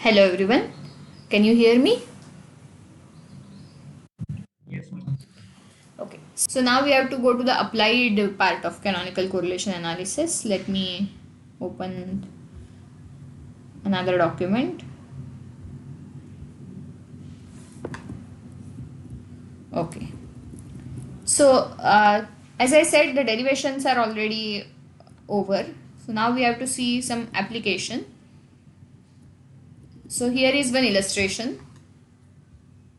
Hello everyone, can you hear me? Yes, ma'am. Okay, so now we have to go to the applied part of canonical correlation analysis. Let me open another document. Okay, so as I said, the derivations are already over. So now we have to see some application. So here is one illustration.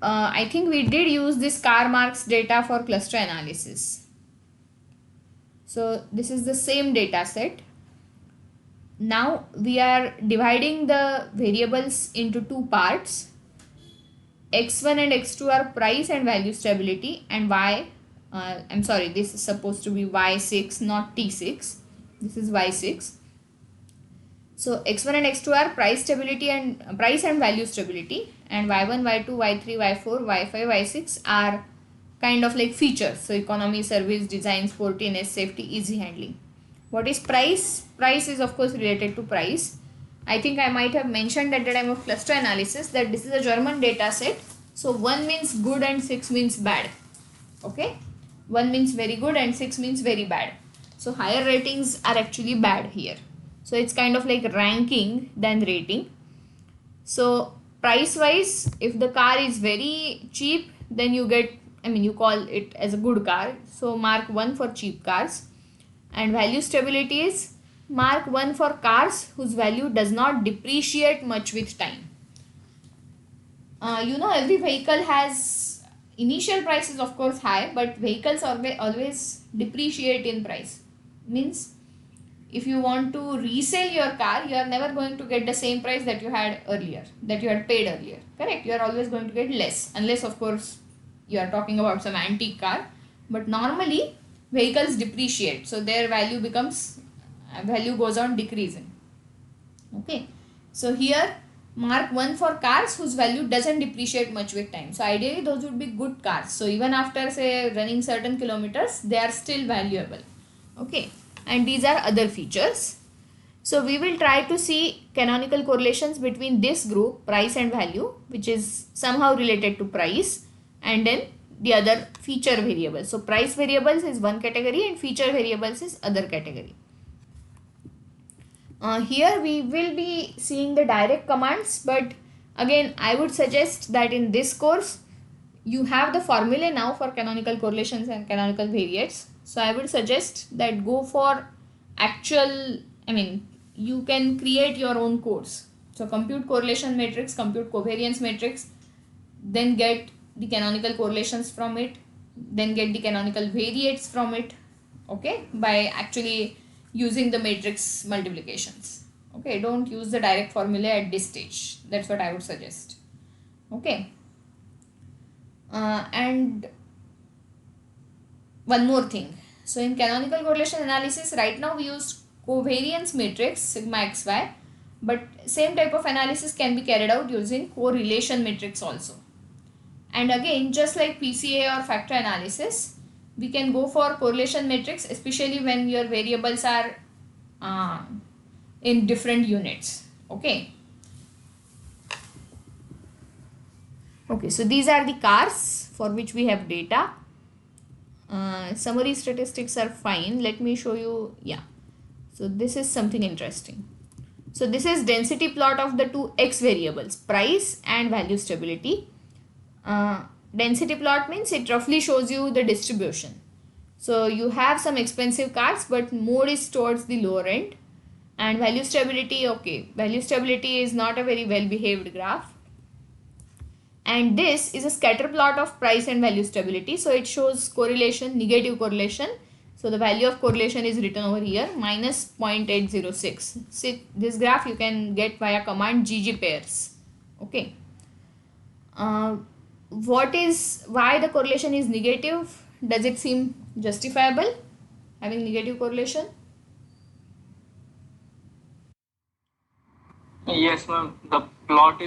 I think we did use this Karmark's data for cluster analysis. So this is the same data set. Now we are dividing the variables into two parts. X1 and X2 are price and value stability, and I'm sorry, this is supposed to be Y6, not T6. This is Y6. So X1 and X2 are price and value stability, and Y1, Y2, Y3, Y4, Y5, Y6 are kind of like features. So economy, service, design, sportiness, safety, easy handling. What is price? Price is of course related to price. I think I might have mentioned at the time of cluster analysis that this is a German data set. So 1 means good and 6 means bad. Okay. 1 means very good and 6 means very bad. So higher ratings are actually bad here. So it's kind of like ranking than rating. So price wise, if the car is very cheap, then you call it as a good car. So mark 1 for cheap cars. And value stability is mark 1 for cars whose value does not depreciate much with time. Every vehicle has initial price is of course high, but vehicles always depreciate in price. Means if you want to resell your car, you are never going to get the same price that you had earlier, that you had paid earlier. Correct? You are always going to get less, unless of course you are talking about some antique car. But normally vehicles depreciate, so their value goes on decreasing. Okay, so here mark 1 for cars whose value doesn't depreciate much with time. So ideally those would be good cars, so even after say running certain kilometers they are still valuable. Okay, and these are other features. So we will try to see canonical correlations between this group price and value, which is somehow related to price, and then the other feature variables. So price variables is one category and feature variables is other category. Here we will be seeing the direct commands, but again I would suggest that in this course you have the formulae now for canonical correlations and canonical variates. So I would suggest that go for actual, you can create your own codes. So compute correlation matrix, compute covariance matrix, then get the canonical correlations from it, then get the canonical variates from it. Okay, by actually using the matrix multiplications. Okay, don't use the direct formula at this stage. That's what I would suggest. Okay, and one more thing. So in canonical correlation analysis, right now we use covariance matrix sigma xy, but same type of analysis can be carried out using correlation matrix also. And again, just like PCA or factor analysis, we can go for correlation matrix, especially when your variables are uh, in different units. Okay. Okay, so these are the cars for which we have data. Summary statistics are fine. Let me show you. Yeah. So this is something interesting. So this is density plot of the two x variables, price and value stability. Density plot means it roughly shows you the distribution. So you have some expensive cars, but more is towards the lower end. And value stability, okay, value stability is not a very well behaved graph. And this is a scatter plot of price and value stability. So it shows correlation, negative correlation. So the value of correlation is written over here, minus 0.806. See, this graph you can get via command ggpairs. Okay. Why the correlation is negative? Does it seem justifiable having negative correlation? Yes, ma'am. The plot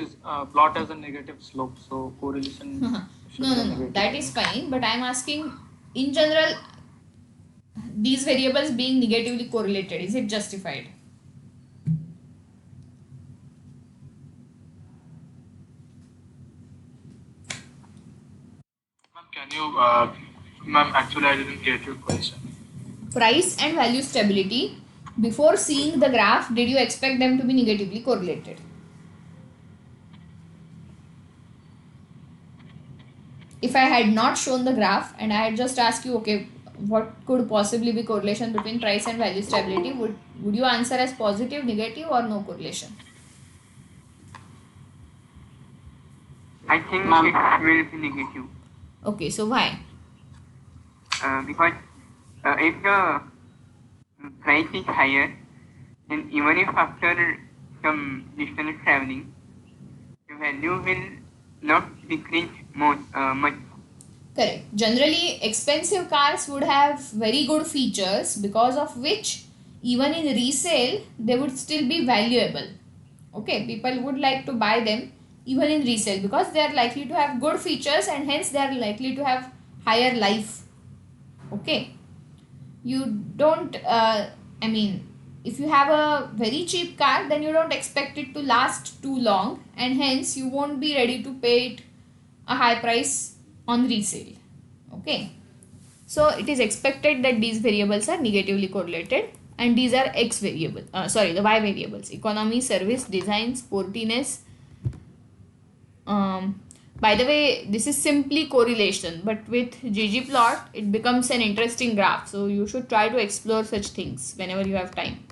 has a negative slope, so correlation No, should be no, no, negative that is only. fine, but I'm asking in general, these variables being negatively correlated, is it justified? Can you, ma'am, actually I didn't get your question. Price and value stability. Before seeing the graph, did you expect them to be negatively correlated? If I had not shown the graph and I had just asked you, okay, what could possibly be correlation between price and value stability, would you answer as positive, negative, or no correlation? I think it will be negative. Okay, so why? Because if the price is higher, then even if after some distance traveling, the value will not decrease much. Correct. Generally, expensive cars would have very good features because of which even in resale they would still be valuable. Okay, people would like to buy them even in resale because they are likely to have good features and hence they are likely to have higher life. Okay, you don't I mean, if you have a very cheap car, then you don't expect it to last too long and hence you won't be ready to pay it a high price on resale. Okay, so it is expected that these variables are negatively correlated and these are x variable, the y variables: economy, service, design, sportiness. By the way, this is simply correlation, but with ggplot it becomes an interesting graph, so you should try to explore such things whenever you have time.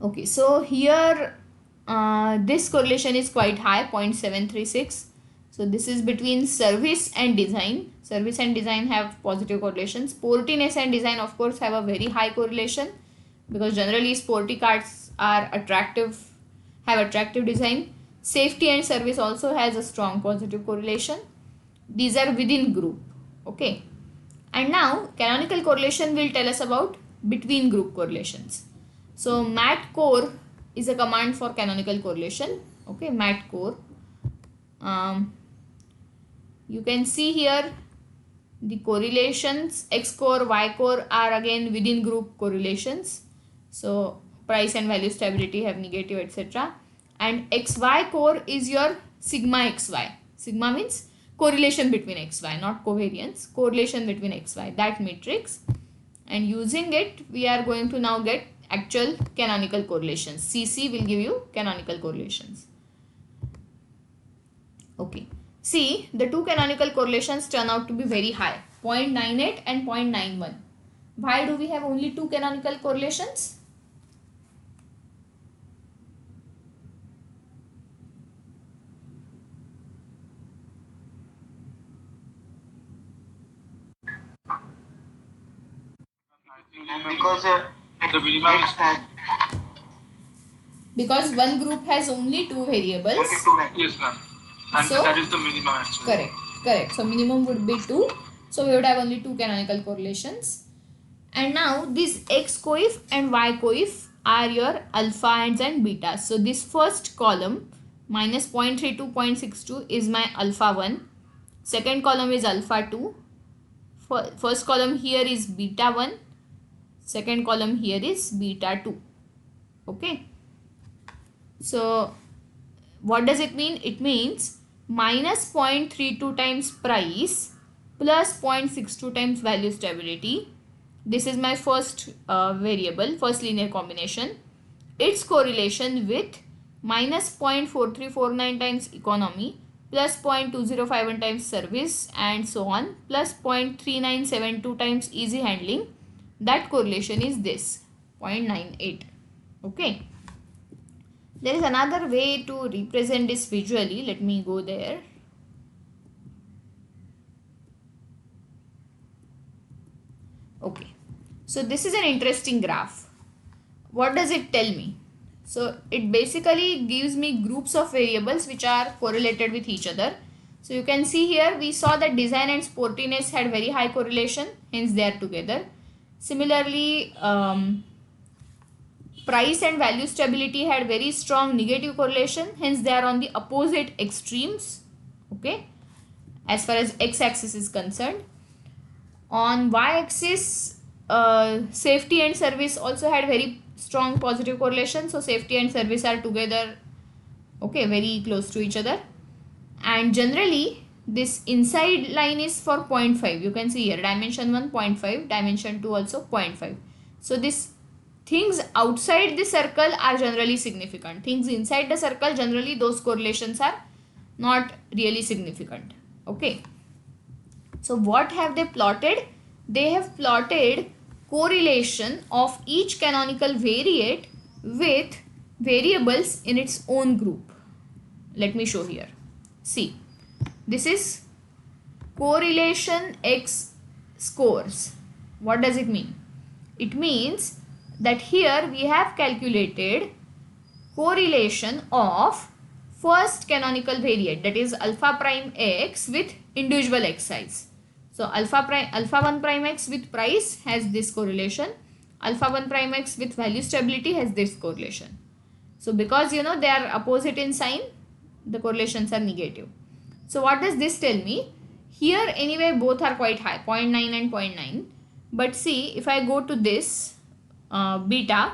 Okay, so here this correlation is quite high, 0.736. so this is between service and design. Service and design have positive correlation. Sportiness and design of course have a very high correlation because generally sporty cars are attractive, have attractive design. Safety and service also has a strong positive correlation. These are within group. Okay, and now canonical correlation will tell us about between group correlations. So mat core is a command for canonical correlation. Okay, mat core. You can see here the correlations x core, y core are again within group correlations. So price and value stability have negative, etc. And xy core is your sigma xy. Sigma means correlation between xy, not covariance, correlation between xy, that matrix. And using it we are going to now get actual canonical correlations. CC will give you canonical correlations. Okay, see, the two canonical correlations turn out to be very high, 0.98 and 0.91. Why do we have only two canonical correlations? Because The minimum is Because one group has only two variables. yes, ma'am, and So that is the minimum actually. Correct. So minimum would be 2. So we would have only two canonical correlations. And now these x coif and y coif are your alpha and beta. So this first column minus 0.32, 0.62 is my alpha 1. Second column is alpha 2. First column here is beta 1. Second column here is beta 2. Okay. So what does it mean? It means minus 0.32 times price plus 0.62 times value stability. This is my first variable, first linear combination. Its correlation with minus 0.4349 times economy plus 0.2051 times service and so on plus 0.3972 times easy handling. That correlation is this 0.98. Okay. There is another way to represent this visually. Let me go there. Okay. So this is an interesting graph. What does it tell me? So it basically gives me groups of variables which are correlated with each other. So you can see here we saw that design and sportiness had very high correlation, hence they are together. Similarly, price and value stability had very strong negative correlation, hence they are on the opposite extremes. Okay, as far as x-axis is concerned. On y-axis, safety and service also had very strong positive correlation, so safety and service are together, okay, very close to each other. And generally this inside line is for 0.5. You can see here dimension 1 0.5, dimension 2 also 0.5. So this things outside the circle are generally significant. Things inside the circle, generally those correlations are not really significant. Okay. So what have they plotted? They have plotted correlation of each canonical variate with variables in its own group. Let me show here. See, this is correlation X scores. What does it mean? It means that here we have calculated correlation of first canonical variate, that is alpha prime x with individual xi's. So alpha 1 prime x with price has this correlation. Alpha 1 prime x with value stability has this correlation. So because they are opposite in sign, the correlations are negative. So what does this tell me? Here anyway both are quite high, 0.9 and 0.9. But see, if I go to this beta,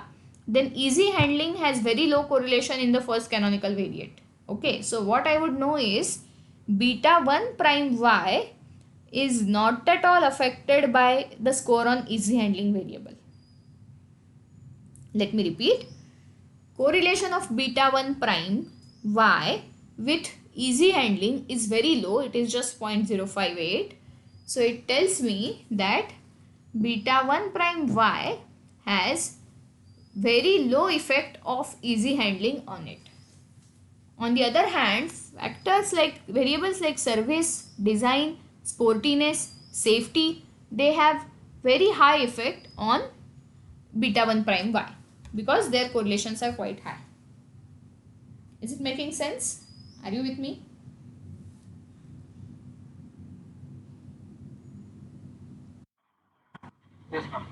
then easy handling has very low correlation in the first canonical variate. Okay, so what I would know is beta 1 prime y is not at all affected by the score on easy handling variable. Let me repeat. Correlation of beta 1 prime y with easy handling is very low. It is just 0.058. So it tells me that beta 1 prime y has very low effect of easy handling on it. On the other hand, factors like variables like service, design, sportiness, safety, they have very high effect on beta 1 prime y because their correlations are quite high. Is it making sense? Are you with me? Yes, ma'am.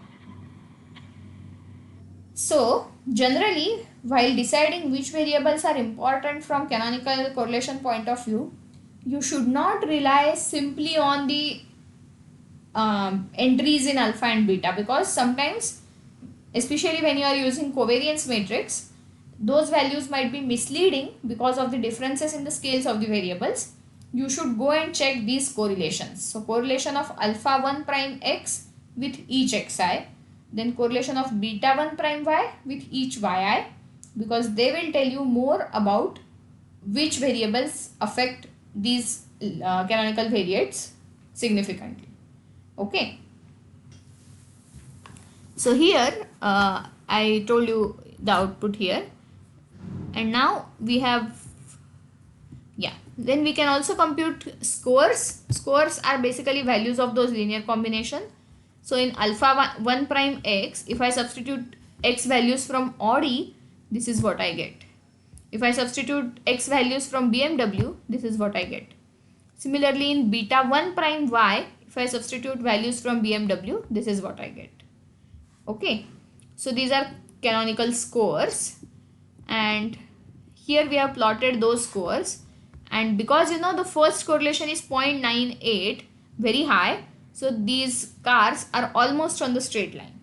So, generally, while deciding which variables are important from canonical correlation point of view, you should not rely simply on the entries in alpha and beta, because sometimes, especially when you are using covariance matrix, those values might be misleading because of the differences in the scales of the variables. You should go and check these correlations. So, correlation of alpha 1 prime x with each xi, then correlation of beta 1 prime y with each yi, because they will tell you more about which variables affect these canonical variates significantly. Okay. So here I told you the output here, and now we have, then we can also compute scores. Scores are basically values of those linear combination. So in alpha 1 prime x, if I substitute x values from ODE, this is what I get. If I substitute x values from BMW, this is what I get. Similarly, in beta 1 prime y, if I substitute values from BMW, this is what I get. Okay. So these are canonical scores, and here we have plotted those scores. And because the first correlation is 0.98, very high, so these cars are almost on the straight line.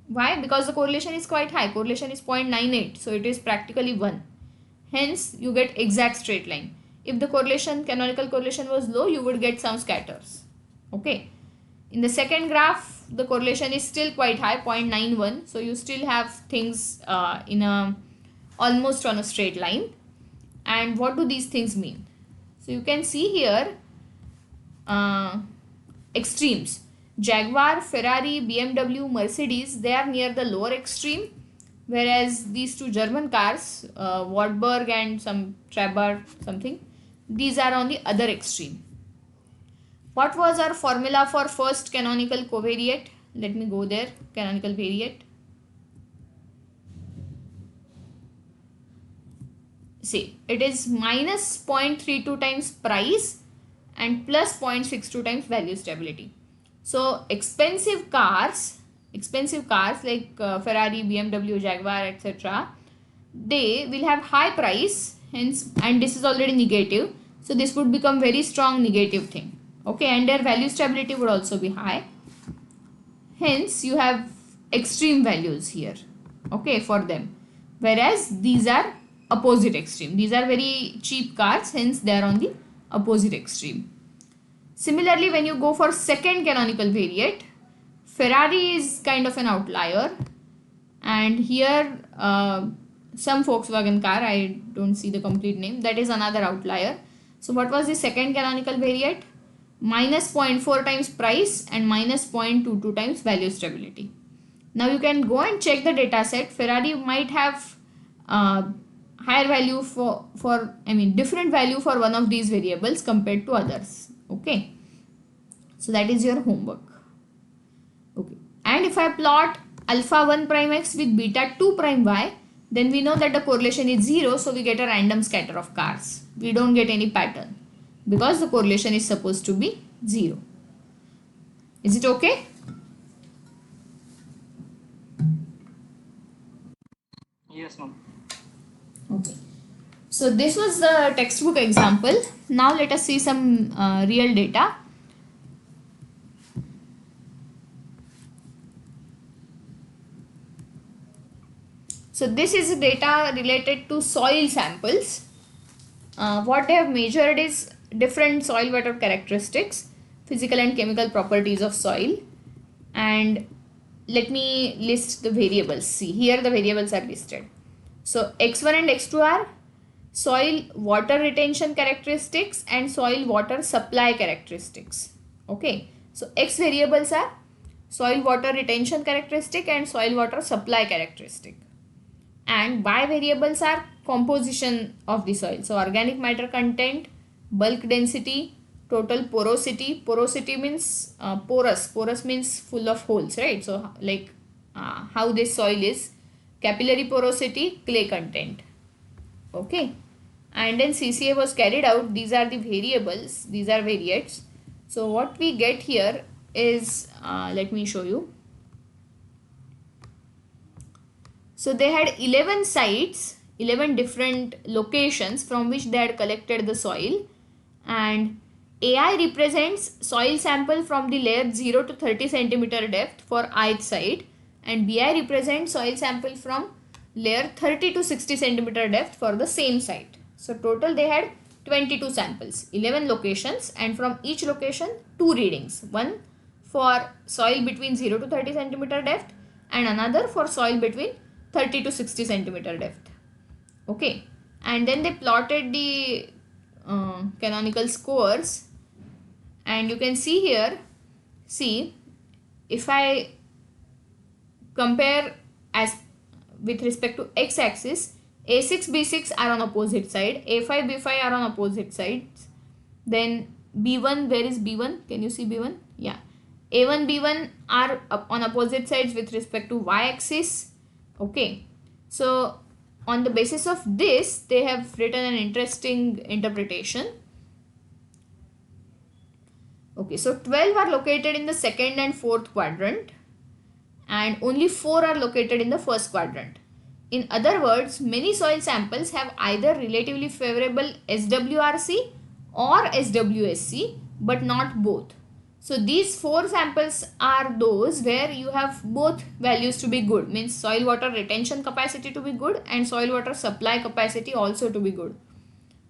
Why? Because the correlation is quite high. Correlation is 0.98, so it is practically 1. Hence, you get exact straight line. If the canonical correlation was low, you would get some scatters. Okay. In the second graph, the correlation is still quite high, 0.91. So you still have things almost on a straight line. And what do these things mean? So you can see here extremes. Jaguar, Ferrari, BMW, Mercedes, they are near the lower extreme, whereas these two German cars, Wartburg and some Trabant something, these are on the other extreme. What was our formula for first canonical covariate? Let me go there. Canonical variate. See, it is minus 0.32 times price and plus 0.62 times value stability. So expensive cars like Ferrari, BMW, Jaguar, etc., they will have high price, hence, and this is already negative, so this would become very strong negative thing. Okay, and their value stability would also be high. Hence, you have extreme values here, okay, for them. Whereas these are opposite extreme. These are very cheap cars, hence they are on the opposite extreme. Similarly, when you go for second canonical variate, Ferrari is kind of an outlier, and here some Volkswagen car, I don't see the complete name, that is another outlier. So what was the second canonical variate? Minus 0.4 times price and minus 0.22 times value stability. Now you can go and check the data set. Ferrari might have higher value different value for one of these variables compared to others. Okay, so that is your homework. Okay, and if I plot alpha 1 prime x with beta 2 prime y, then we know that the correlation is 0, so we get a random scatter of cars. We don't get any pattern because the correlation is supposed to be 0. Is it okay? Yes, ma'am. Okay. So this was the textbook example. Now let us see some real data. So this is data related to soil samples. What they have measured is different soil water characteristics, physical and chemical properties of soil. And let me list the variables. See, here the variables are listed. So x1 and x2 are soil water retention characteristics and soil water supply characteristics. Okay, so x variables are soil water retention characteristic and soil water supply characteristic, and y variables are composition of the soil. So organic matter content, bulk density, total porosity. Porosity means porous means full of holes, right? So like how this soil is, capillary porosity, clay content. Okay, and then CCA was carried out. These are the variables, these are variates. So what we get here is let me show you. So they had 11 sites, 11 different locations from which they had collected the soil, and AI represents soil sample from the layer 0 to 30 centimeter depth for ith site, and BI represents soil sample from layer 30 to 60 centimeter depth for the same site. So total they had 22 samples, 11 locations, and from each location 2 readings, one for soil between 0 to 30 centimeter depth and another for soil between 30 to 60 centimeter depth. Okay, and then they plotted the canonical scores, and you can see here, see, if I compare as with respect to x-axis, A6, B6 are on opposite side, A5, B5 are on opposite sides, then B1, where is B1? Can you see B1? Yeah, A1, B1 are on opposite sides with respect to y-axis. Okay, so on the basis of this, they have written an interesting interpretation. Okay, so 12 are located in the second and fourth quadrant, and only 4 are located in the first quadrant. In other words, many soil samples have either relatively favorable SWRC or SWSC, but not both. So these 4 samples are those where you have both values to be good, means soil water retention capacity to be good and soil water supply capacity also to be good.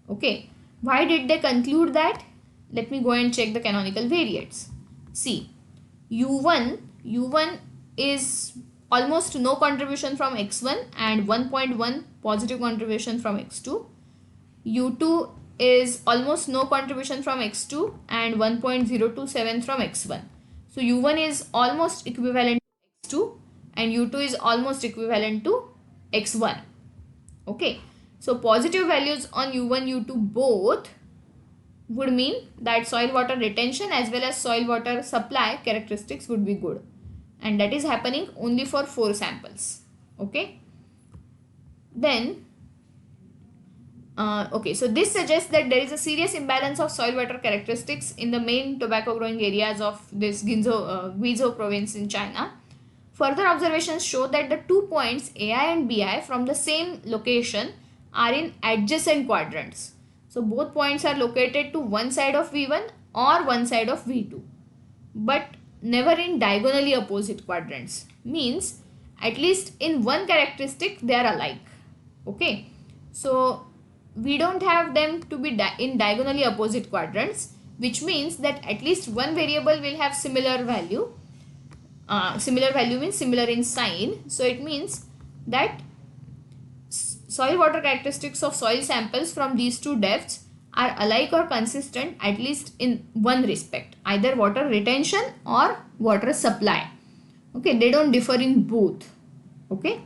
Okay, why did they conclude that? Let me go and check the canonical variates. See, U1 is almost no contribution from x1 and 1.1 positive contribution from x2. U2 is almost no contribution from x2 and 1.027 from x1. So U1 is almost equivalent to x2 and U2 is almost equivalent to x1. Okay, so positive values on U1, U2 both would mean that soil water retention as well as soil water supply characteristics would be good, and that is happening only for 4 samples. Okay, then okay, so this suggests that there is a serious imbalance of soil water characteristics in the main tobacco growing areas of this Guizhou province in China. Further observations show that the 2 points AI and BI from the same location are in adjacent quadrants. So both points are located to one side of V1 or one side of V2, but never in diagonally opposite quadrants. Means at least in one characteristic they are alike. Okay, so we don't have them to be in diagonally opposite quadrants. which means that at least one variable will have similar value. Similar value means similar in sign. So it means that soil water characteristics of soil samples from these two depths are alike or consistent at least in one respect, either water retention or water supply. Okay, they don't differ in both. Okay,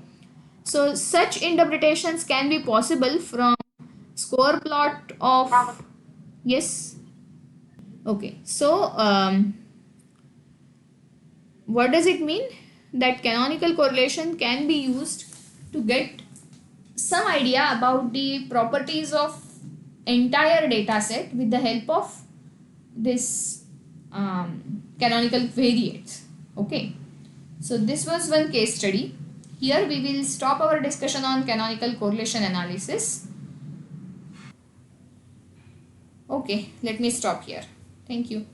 so such interpretations can be possible from score plot of, yes, okay. So what does it mean? That canonical correlation can be used to get some idea about the properties of entire data set with the help of this canonical variates. Okay, so this was one case study. Here we will stop our discussion on canonical correlation analysis. Okay, let me stop here. Thank you.